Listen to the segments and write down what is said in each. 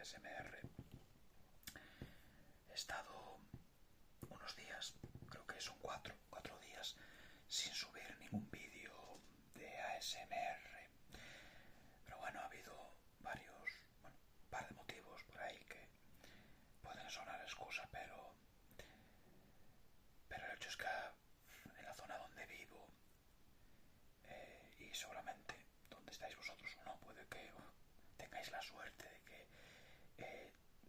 ASMR. He estado unos días, creo que son cuatro días, sin subir ningún vídeo de ASMR. Pero bueno, ha habido un par de motivos por ahí que pueden sonar excusa, pero el hecho es que en la zona donde vivo, y seguramente donde estáis vosotros o no, puede que tengáis la suerte de que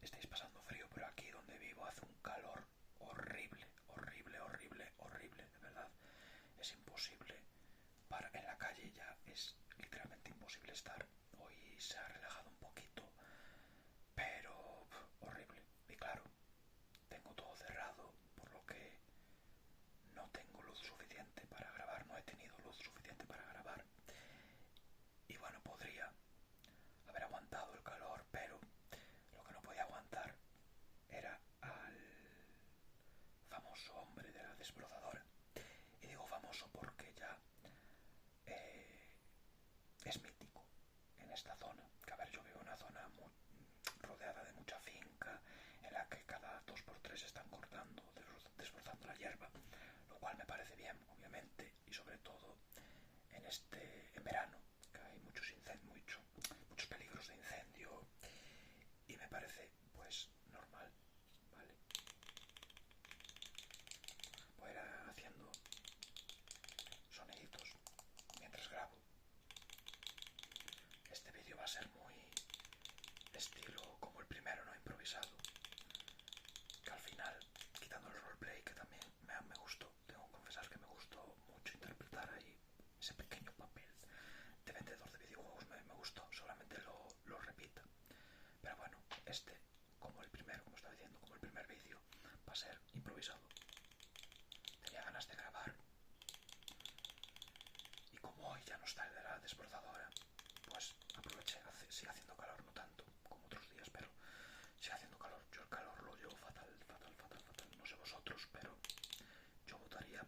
estéis pasando frío, pero aquí donde vivo hace un calor horrible, de verdad. Es imposible, en la calle ya es literalmente imposible estar. Hoy se ha relajado un poquito, pero horrible. Y claro, tengo todo cerrado, por lo que no tengo luz suficiente para grabar, no he tenido luz suficiente para grabar. Y bueno, podría haber aguantado el calor, pero lo que no podía aguantar era al famoso hombre de la desbrozadora. Y digo famoso porque ya es mítico en esta zona. Que a ver, yo vivo en una zona muy rodeada de mucha finca, en la que cada 2 por 3 están cortando, desbrozando la hierba, lo cual me parece bien, obviamente, y sobre todo en verano, que hay muchos peligros de incendio, y me parece pues normal, ¿vale? Voy a ir haciendo soniditos mientras grabo. Este vídeo va a ser muy estilo como el primero, no improvisado, que al final, quitando el roleplay, que también me gustó, tengo que confesar que me gustó mucho interpretar ahí ese pequeño papel de vendedor de videojuegos, me gustó, solamente lo repita. Pero bueno, como el primero, como estaba diciendo, como el primer vídeo, va a ser improvisado. Tenía ganas de grabar, y como hoy ya no está el de la desbrozadora, pues aproveché. Sigue haciendo calor, no tanto como otros días, pero sigue haciendo calor. Yo el calor lo llevo fatal. No sé vosotros, pero yo votaría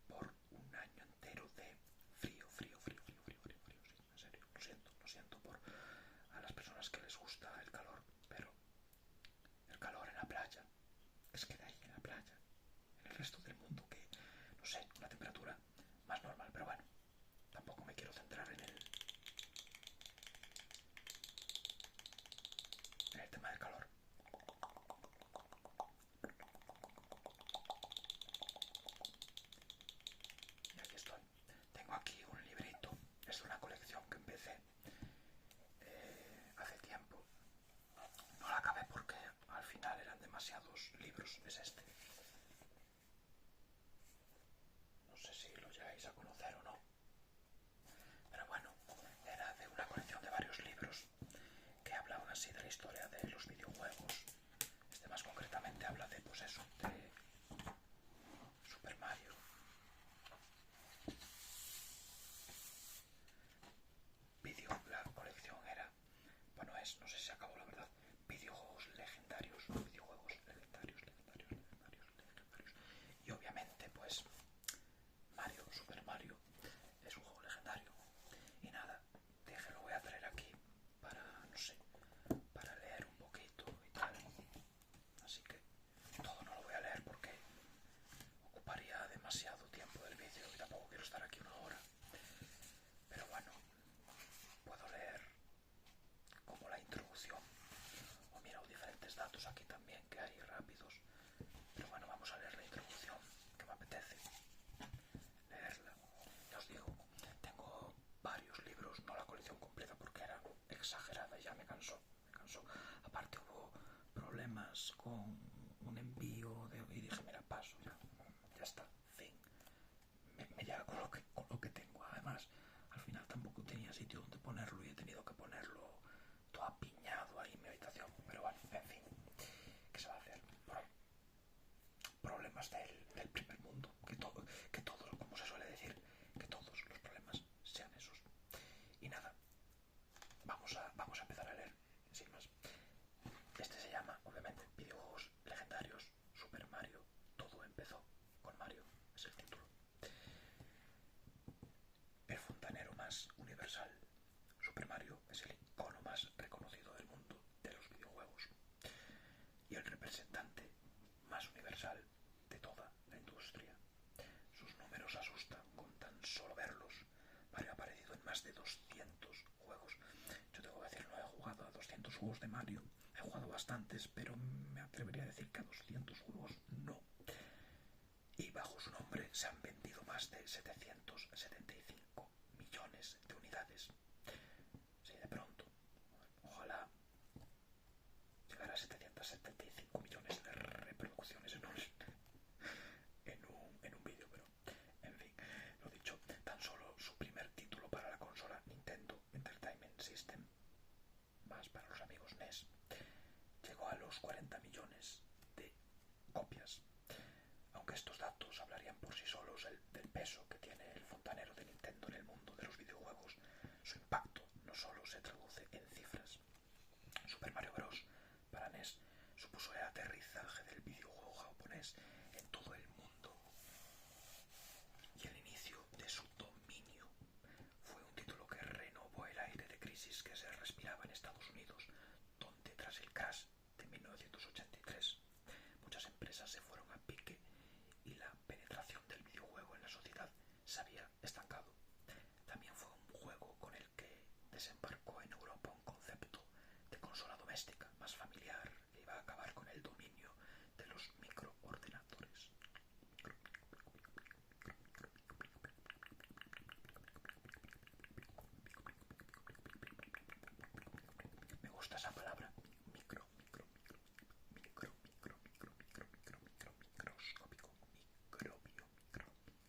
por un año entero de frío. Sí, en serio, lo siento a las personas que les gusta el calor, pero el calor en la playa, es que de ahí en la playa, en el resto del mundo, que no sé, una temperatura más normal, pero bueno, tampoco me quiero centrar en el tema del calor. Y aquí estoy. Tengo aquí un librito, es de una colección que empecé hace tiempo. No la acabé porque al final eran demasiados libros. Es este. No sé si lo llegáis a conocer o no. Pero bueno, era de una colección de varios libros que hablaban así de la historia de los videojuegos. Este más concretamente habla de, pues eso, de Super Mario. La colección era, bueno, no sé si se acabó la verdad, videojuegos legendarios. Y obviamente, pues, Super Mario, es un juego legendario. Y nada, dije, lo voy a traer aquí para, no sé, para leer un poquito y tal. Así que todo no lo voy a leer porque ocuparía demasiado tiempo del vídeo y tampoco quiero estar aquí 1 hora. Pero bueno, puedo leer como la introducción, o mira, diferentes datos aquí también que hay rápidos. Pero bueno, vamos a leer la introducción, que me apetece leerla. Ya os digo, tengo varios libros, no la colección completa porque era exagerada y ya me cansó. Aparte hubo problemas con un envío y dije, mira, paso, ya está, fin. Me llega con lo que tengo. Además, al final tampoco tenía sitio donde ponerlo y he tenido que ponerlo todo apiñado ahí en mi habitación. Pero bueno, en fin, ¿qué se va a hacer? Problemas del primer mundo, que todos, como se suele decir, que todos los problemas sean esos. Y nada, vamos a empezar a leer, sin más. Este se llama, obviamente, Videojuegos Legendarios, Super Mario. Todo empezó con Mario, es el título. El fontanero más universal. Super Mario es el icono más reconocido del mundo de los videojuegos. juegos de Mario. He jugado bastantes, pero me atrevería a decir que a 200 juegos no. Y bajo su nombre se han vendido más de 775 millones de unidades. Sí, de pronto. Ojalá llegara a 775 millones de reproducciones en un vídeo, pero en fin, lo dicho, tan solo su primer título para la consola Nintendo Entertainment System, más para los amigos NES, llegó a los 40 millones de copias. Aunque estos datos hablarían por sí solos del peso que tiene el fontanero de Nintendo en el mundo de los videojuegos, su impacto no solo se traduce en cifras. Super Mario Bros. Para NES supuso el aterrizaje del videojuego japonés en todo el mundo y el inicio de su dominio. Fue un título que renovó el aire de crisis que se respiraba en Estados Unidos, donde tras el crash de 1983 muchas empresas se fueron a pique y la penetración del videojuego en la sociedad se había estancado. También fue un juego con el que desembarcó en Europa un concepto de consola doméstica más familiar que iba a acabar con el dominio de los microordenadores. Me gusta esa palabra, microscópico,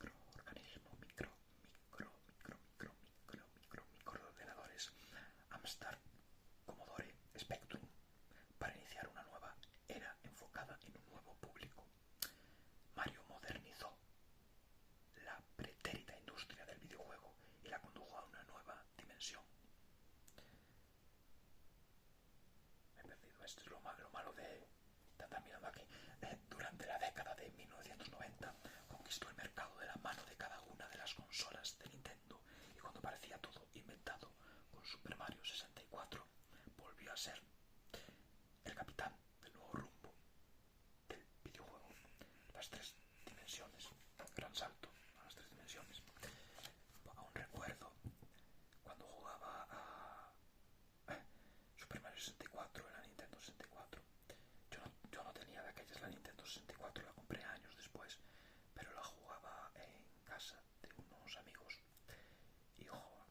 microorganismo, microordenadores, Amstrad, Commodore, Spectrum, para iniciar una nueva era enfocada en un nuevo público. Mario modernizó la pretérita industria del videojuego y la condujo a una nueva dimensión. Me he perdido, esto es lo malo de estar mirando aquí. Durante la década de 1990 conquistó el mercado de la mano de cada una de las consolas de Nintendo, y cuando parecía todo inventado con Super Mario 64 volvió a ser el capitán del nuevo rumbo del videojuego. Las tres dimensiones, gran salto a las tres dimensiones. Aún recuerdo cuando jugaba a Super Mario 64 en la Nintendo 64. Yo no tenía de aquellas la Nintendo 64, la compré años después, pero la jugaba en casa de unos amigos. Y ojo,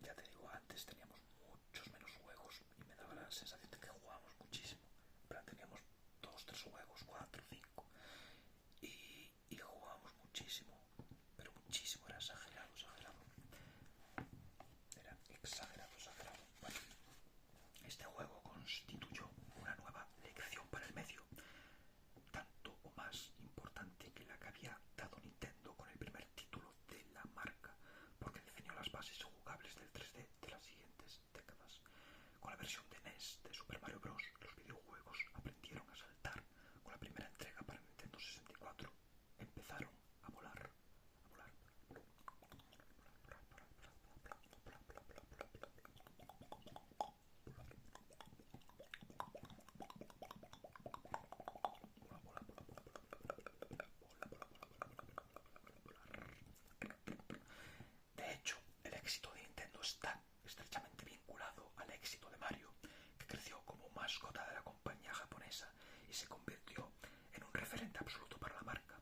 ya te digo, antes teníamos muchos menos juegos y me daba la sensación de que jugábamos muchísimo. En plan, teníamos 2, 3 juegos, 4, 5 y jugábamos muchísimo, pero muchísimo, era exagerado. Era exagerado. Bueno, este juego constituyó una nueva lección para el medio, tanto o más importante que la que había dado Nintendo con el primer título de la marca, porque definió las bases jugables del 3D de las siguientes décadas. Con la versión de NES de Super Mario Bros., los videojuegos aprendieron a saltar. Con la primera entrega para Nintendo 64 empezaron a volar. De hecho, el éxito de Nintendo está estrechamente vinculado al éxito de Mario, que creció como mascota de la compañía japonesa y se convirtió en un referente absoluto para la marca.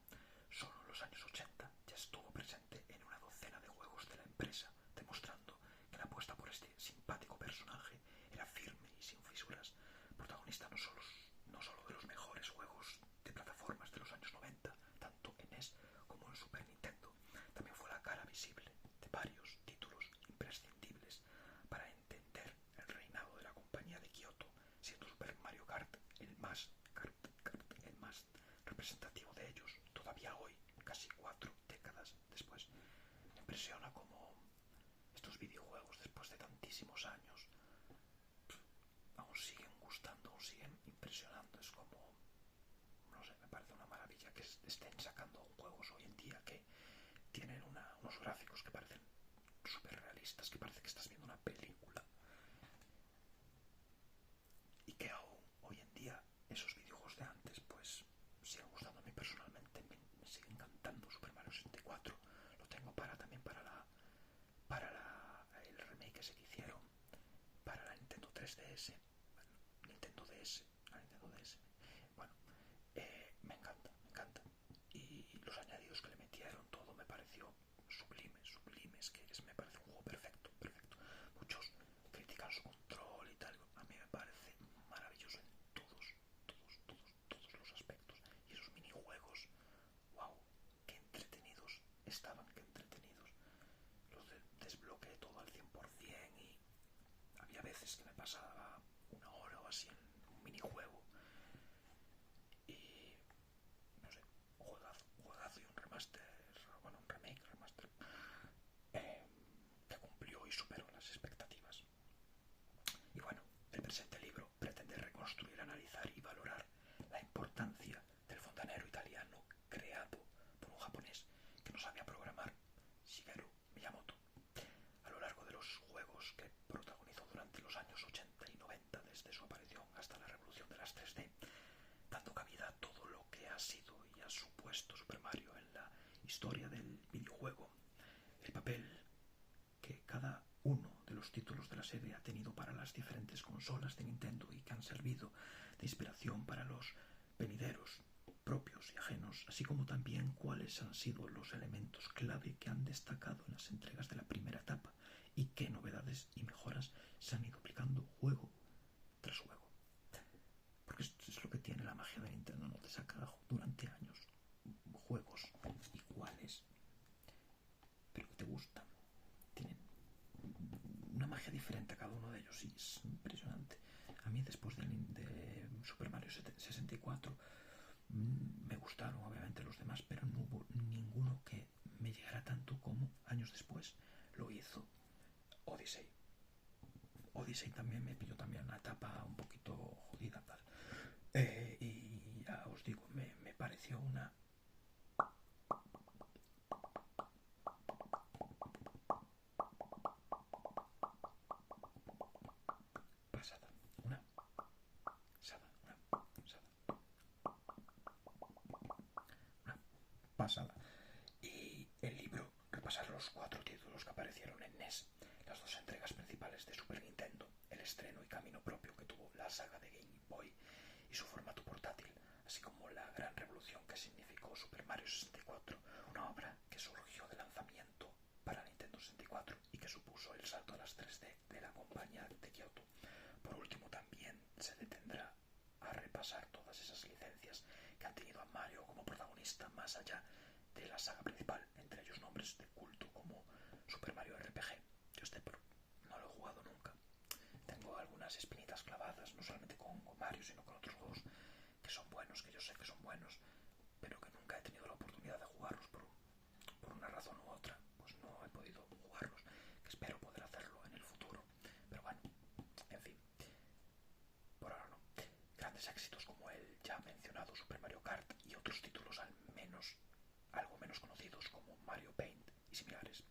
Solo en los años 80 ya estuvo presente en una docena de juegos de la empresa, demostrando que la apuesta por este simpático personaje era firme y sin fisuras, protagonista no solo de los mejores juegos de plataformas de los años 90, tanto en NES como en Super Nintendo. También fue la cara visible de varios títulos imprescindibles para entender el reinado de la compañía de Kyoto, siendo Super Mario Kart el más representativo de ellos todavía hoy, casi 4 décadas después. Me impresiona cómo estos videojuegos, después de tantísimos años, aún siguen gustando, aún siguen impresionando. Es como, no sé, me parece una maravilla que estén sacando juegos hoy en día que tienen unos gráficos que parecen súper realistas, que parece que estás viendo una película, y que aún hoy en día esos videojuegos de antes pues siguen gustando. A mí personalmente me sigue encantando Super Mario 64. Lo tengo también para el remake ese que hicieron para la Nintendo 3DS. DS. La Nintendo DS. Bueno, me encanta, me encanta. Y los añadidos que le metieron, todo me pareció sublime, sublime. Me parece un juego perfecto, perfecto. Muchos critican su control y tal. A mí me parece maravilloso en todos los aspectos. Y esos minijuegos, wow, qué entretenidos estaban, qué entretenidos. Desbloqueé todo al 100% y había veces que me pasaba una hora o así en un minijuego. Y no sé, juegazo y un remaster, bueno, un remake, remaster, que cumplió y superó las expectativas. Y bueno, el presente libro pretende reconstruir, analizar y valorar la importancia del fontanero italiano creado por un japonés que no sabía programar, Shigeru Miyamoto, a lo largo de los juegos que protagonizó durante los años 80 y 90, desde su aparición hasta la revolución de las 3D, dando cabida a todo lo que ha sido y ha supuesto Super Mario en la historia del videojuego. El papel que cada uno de los títulos de la serie ha tenido para las diferentes consolas de Nintendo y que han servido de inspiración para los venideros propios y ajenos, así como también cuáles han sido los elementos clave que han destacado en las entregas de la primera etapa y qué novedades y mejoras se han ido aplicando juego tras juego. Porque esto es lo que tiene la magia de Nintendo, ¿no? Te saca durante años juegos iguales, pero que te gustan. Tienen una magia diferente a cada uno de ellos y es impresionante. A mí después de Super Mario 64 me gustaron obviamente los demás, pero no hubo ninguno que me llegara tanto como años después lo hizo Odyssey. Odyssey también me pilló también una etapa un poquito jodida tal. Y ya os digo, me pareció una pasada, una pasada. Y el libro repasar los 4 títulos que aparecieron en NES, las 2 entregas principales de Super Nintendo, el estreno y camino propio que tuvo la saga de Game Boy y su formato portátil, así como la gran revolución que significó Super Mario 64, una obra que surgió de lanzamiento para Nintendo 64 y que supuso el salto a las 3D de la compañía de Kyoto. Por último, también se detendrá a repasar todas esas licencias que han tenido a Mario como protagonista más allá de la saga principal, entre ellos nombres de culto como Super Mario RPG. Yo no lo he jugado nunca. Tengo algunas espinitas clavadas, no solamente con Mario, sino con otros juegos que son buenos, que yo sé que son buenos, pero que nunca he tenido la oportunidad de jugarlos por una razón u otra. Pues no he podido jugarlos, que espero poder hacerlo en el futuro. Pero bueno, en fin, por ahora no. Grandes éxitos como el ya mencionado Super Mario Kart y otros títulos algo menos conocidos como Mario Paint y similares.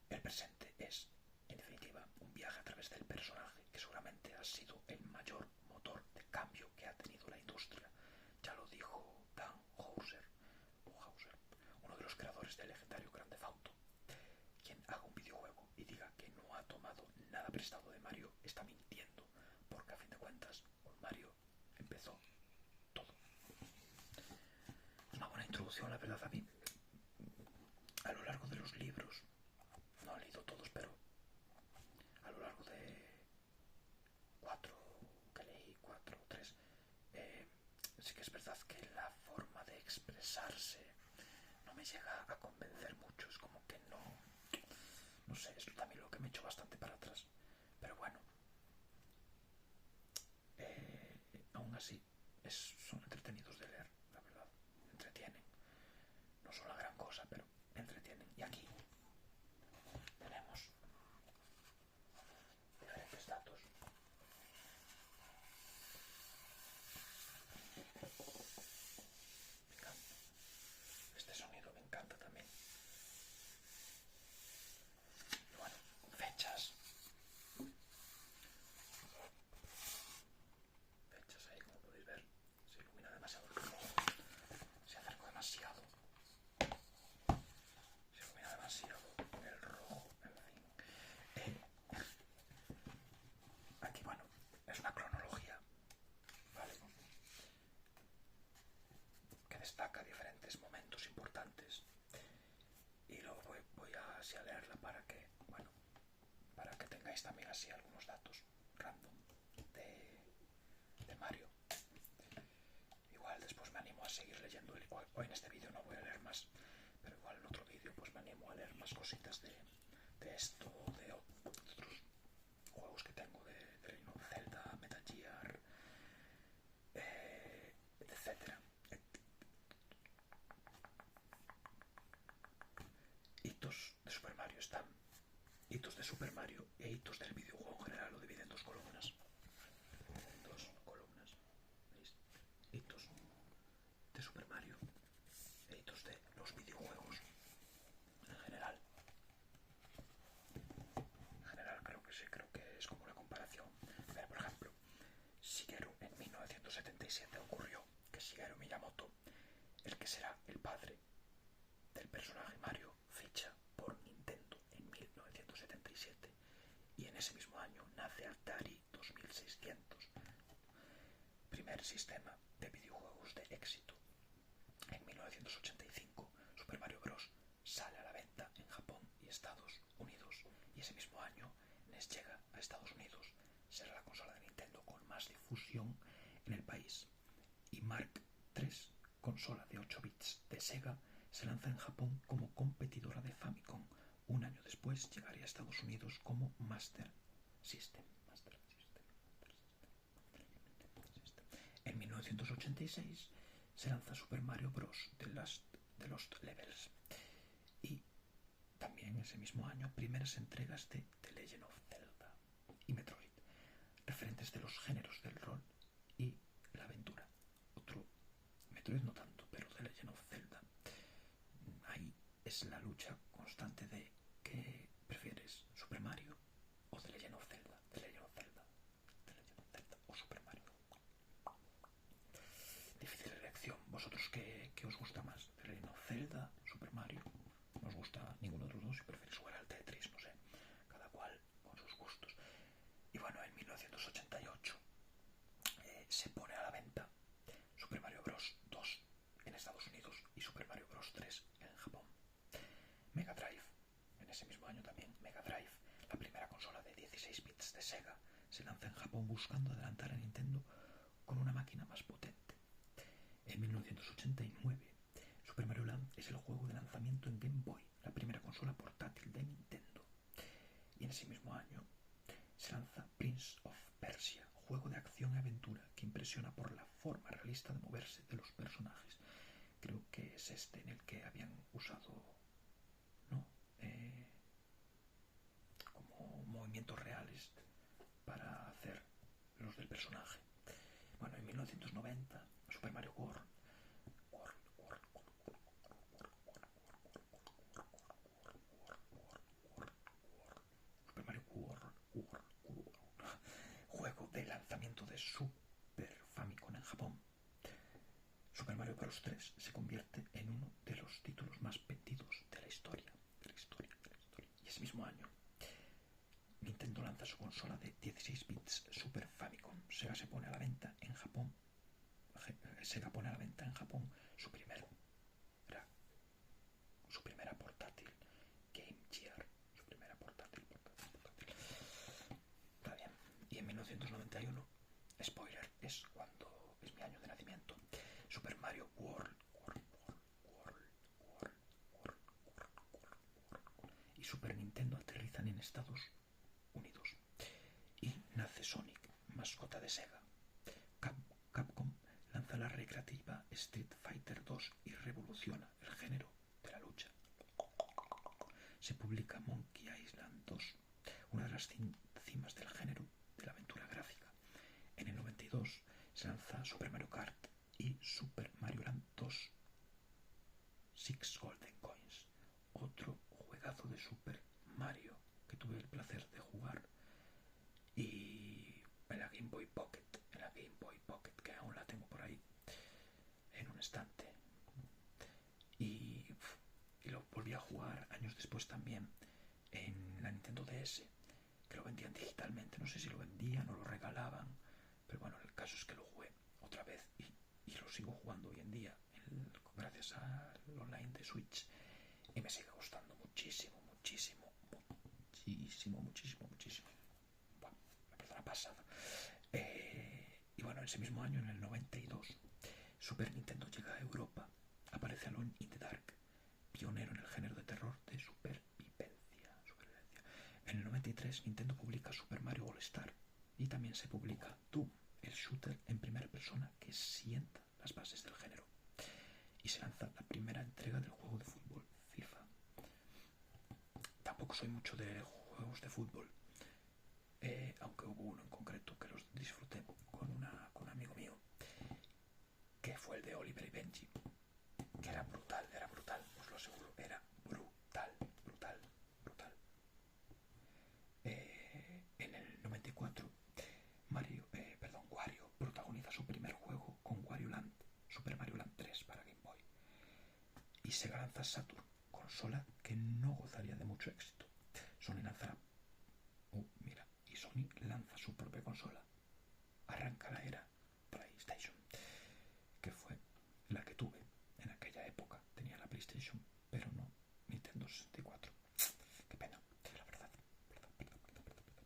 El presente es, en definitiva, un viaje a través del personaje que seguramente ha sido el mayor motor de cambio que ha tenido la industria. Ya lo dijo Dan Houser, uno de los creadores del legendario Grand Theft Auto. Quien haga un videojuego y diga que no ha tomado nada prestado de Mario está mintiendo, porque a fin de cuentas con Mario empezó todo. Es una buena introducción, la verdad. A mí, a lo largo de los libros, no he leído todos, pero a lo largo de 4 que leí, 4 o 3, sí que es verdad que la forma de expresarse no me llega a convencer mucho. Es como que no sé, es también lo que me echó bastante para atrás. Pero bueno, aún así son entretenidos de leer, la verdad. Entretienen. No son la gran cosa, pero entretienen. Y aquí tenemos diferentes datos. Me encanta. Este sonido me encanta también. Y bueno, fechas. Fechas ahí, como podéis ver. Se ilumina demasiado el rojo. Se acercó demasiado. Se ilumina demasiado el rojo. En fin. Aquí, bueno, es una cronología destaca diferentes momentos importantes y luego voy así a leerla para que, bueno, para que tengáis también así algunos datos random de Mario. Igual después me animo a seguir leyendo. Hoy en este vídeo no voy a leer más, pero igual en otro vídeo pues me animo a leer más cositas de esto, de otros juegos que tengo de Legend of Zelda, Metal Gear, etcétera. Hitos de Super Mario están hitos de Super Mario e hitos del videojuego en general. Lo divide en dos columnas. ¿Veis? Hitos de Super Mario e hitos de los videojuegos en general. En general creo que sí, creo que es como una comparación. Pero, por ejemplo, Shigeru en 1977 ocurrió que Shigeru Miyamoto, el que será el padre del personaje Mario, ficha por Nintendo en 1977 y en ese mismo año nace Atari 2600, primer sistema de videojuegos de éxito. En 1985 Super Mario Bros. Sale a la venta en Japón y Estados Unidos y ese mismo año NES llega a Estados Unidos, será la consola de Nintendo con más difusión en el país, y Mark III, consola de 8 bits de Sega, se lanza en Japón como competidora de Famicom. Un año después llegaría a Estados Unidos como Master System. En 1986 se lanza Super Mario Bros. The Lost Levels y también ese mismo año primeras entregas de The Legend of Zelda y Metroid, referentes de los géneros del rol y la aventura. Otro Metroid no tanto, pero The Legend of Zelda, ahí es la lucha constante de ¿qué prefieres? ¿Super Mario o The Legend of Zelda? The Legend of Zelda, The Legend of Zelda o Super Mario. Difícil elección. ¿Vosotros qué os gusta más? ¿The Legend of Zelda? ¿Super Mario? ¿No os gusta ninguno de los dos? Si preferís jugar al Tetris, no sé. Cada cual con sus gustos. Y bueno, en 1988 se pone a la venta Super Mario Bros. 2 en Estados Unidos y Super Mario Bros. 3 en Japón. Mega Drive, en ese mismo año también Mega Drive, la primera consola de 16 bits de Sega, se lanza en Japón buscando adelantar a Nintendo con una máquina más potente. En 1989, Super Mario Land es el juego de lanzamiento en Game Boy, la primera consola portátil de Nintendo. Y en ese mismo año se lanza Prince of Persia, juego de acción y aventura que impresiona por la forma realista de moverse de los personajes. Creo que es este en el que habían usado, ¿no? Como movimientos reales para hacer los del personaje. Bueno, en 1990, Super Mario World. Super Mario World. Juego de lanzamiento de Super Famicom en Japón. Super Mario Bros. 3 se convierte en uno de los títulos más vendidos de la historia. Y ese mismo año, Nintendo lanza su consola de 16 bits Super Famicom. Sega pone a la venta en Japón su primera portátil, Game Gear. Su primera portátil. Está bien. Y en 1991, spoiler, es mi año de nacimiento, Super Mario World y Super Nintendo aterrizan en Estados Unidos y nace Sonic, mascota de Sega. Capcom lanza la recreativa Street Fighter 2 y revoluciona el género de la lucha. Se publica Monkey Island 2, una de las cimas del género de la aventura gráfica. En el 92 se lanza Super Mario Kart y Super Mario Land 2 Six Golden Coins, otro juegazo de Super Mario que tuve el placer de jugar, y en la Game Boy Pocket, que aún la tengo por ahí en un estante, y lo volví a jugar años después también en la Nintendo DS, que lo vendían digitalmente. No sé si lo vendían o lo regalaban, pero bueno, el caso es que lo jugué otra vez y lo sigo jugando hoy en día gracias al online de Switch, y me sigue gustando muchísimo, muchísimo, muchísimo, muchísimo, muchísimo. Bueno, me parece una pasada. Y bueno, ese mismo año, en el 92, Super Nintendo llega a Europa. Aparece Alone in the Dark, pionero en el género de terror de supervivencia. En el 93, Nintendo publica Super Mario All Star, y también se publica Doom, el shooter en primera persona que sienta las bases del género. Y se lanza la primera entrega del juego de fútbol, FIFA. Tampoco soy mucho de juegos de fútbol, aunque hubo uno en concreto que los disfruté con un amigo mío, que fue el de Oliver y Benji, que era brutal, os lo aseguro, era brutal, brutal, brutal. En el 94, Wario protagoniza su primer juego con Wario Land, Super Mario Land 3 para Game Boy, y Sega lanza Saturn, consola que no gozaría de mucho éxito. Sony lanza su propia consola. Arranca la era PlayStation, que fue la que tuve en aquella época. Tenía la PlayStation, pero no Nintendo 64. Qué pena, la verdad.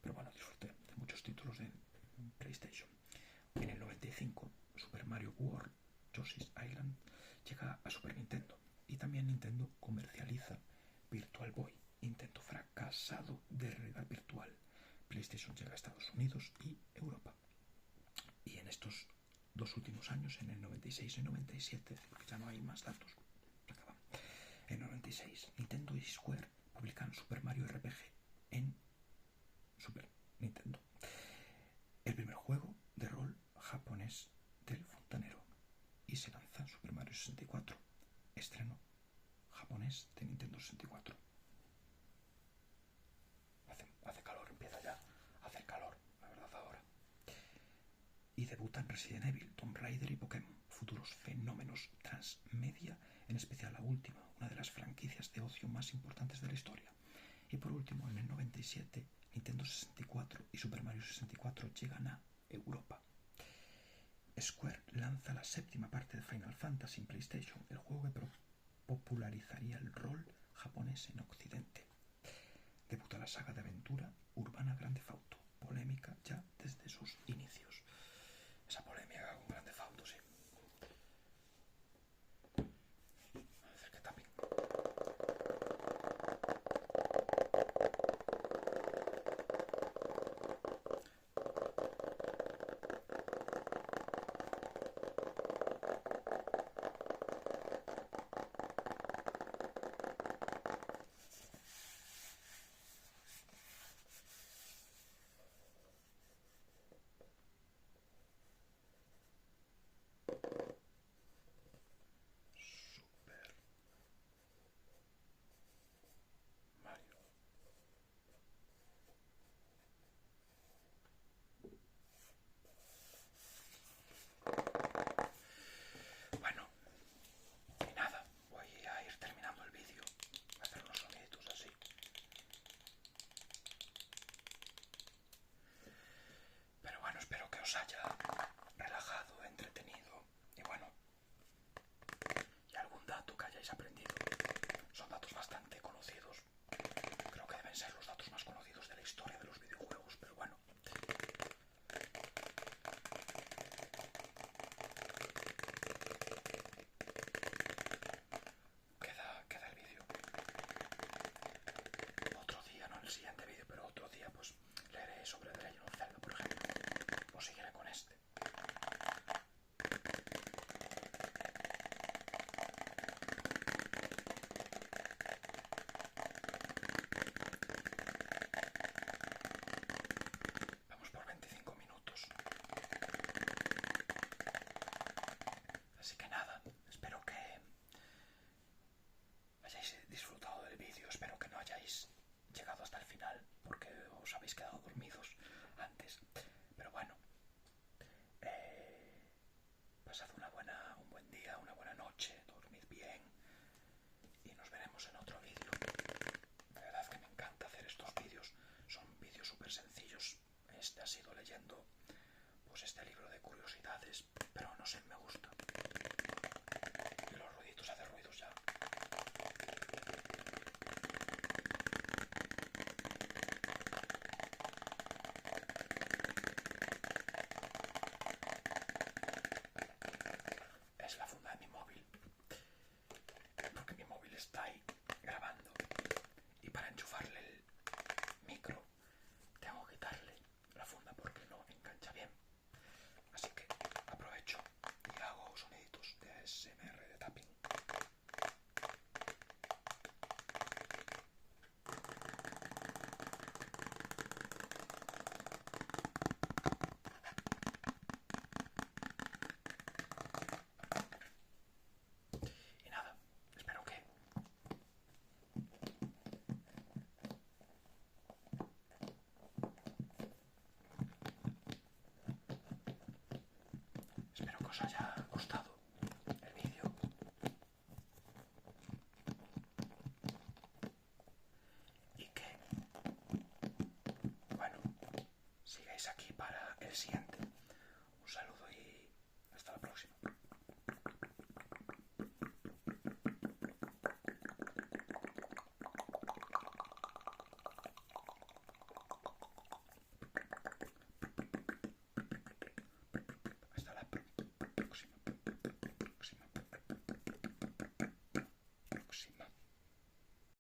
Pero bueno, disfruté de muchos títulos de PlayStation. En el 95, Super Mario World, Yoshi's Island, llega a Super Nintendo, y también Nintendo comercializa Virtual Boy, intento fracasado de realidad virtual. PlayStation llega a Estados Unidos y Europa. Y en estos dos últimos años, en el 96 y 97, porque ya no hay más datos, se acaban. En el 96, Nintendo y Square publican Super Mario RPG en Super Nintendo, el primer juego de rol japonés del fontanero, y se lanza Super Mario 64, estreno japonés de Nintendo 64. Hace calor, empieza ya a hacer calor, la verdad, ahora. Y debutan Resident Evil, Tomb Raider y Pokémon, futuros fenómenos transmedia, en especial la última, una de las franquicias de ocio más importantes de la historia. Y por último, en el 97, Nintendo 64 y Super Mario 64 llegan a Europa. Square lanza la séptima parte de Final Fantasy en PlayStation, el juego que popularizaría el rol japonés en Occidente. Debuta la saga de aventura urbana Grand Theft Auto, polémica ya desde sus inicios. Esa polémica con Grand Theft Auto, sí. A ver qué tapping. Bueno, y nada, voy a ir terminando el vídeo. Voy a hacer unos soniditos así. Pero bueno, espero que os haya relajado, entretenido, y bueno, y algún dato que hayáis aprendido. Son datos bastante conocidos. Creo que deben ser los datos más conocidos de la historia de los videojuegos, pero bueno. Queda el vídeo. Otro día, no en el siguiente vídeo, pero otro día pues leeré sobre The Legend of Zelda, por ejemplo. O seguiré con este. Vamos por 25 minutos. Así que nada, espero que hayáis disfrutado del vídeo, espero que no hayáis llegado hasta el final porque os habéis quedado dormidos antes. Pero bueno, pasad un buen día, una buena noche, dormid bien y nos veremos en otro vídeo. La verdad que me encanta hacer estos vídeos, son vídeos súper sencillos. Este ha sido leyendo pues este libro de curiosidades, pero no sé, me gusta. Y los ruiditos hace os haya gustado.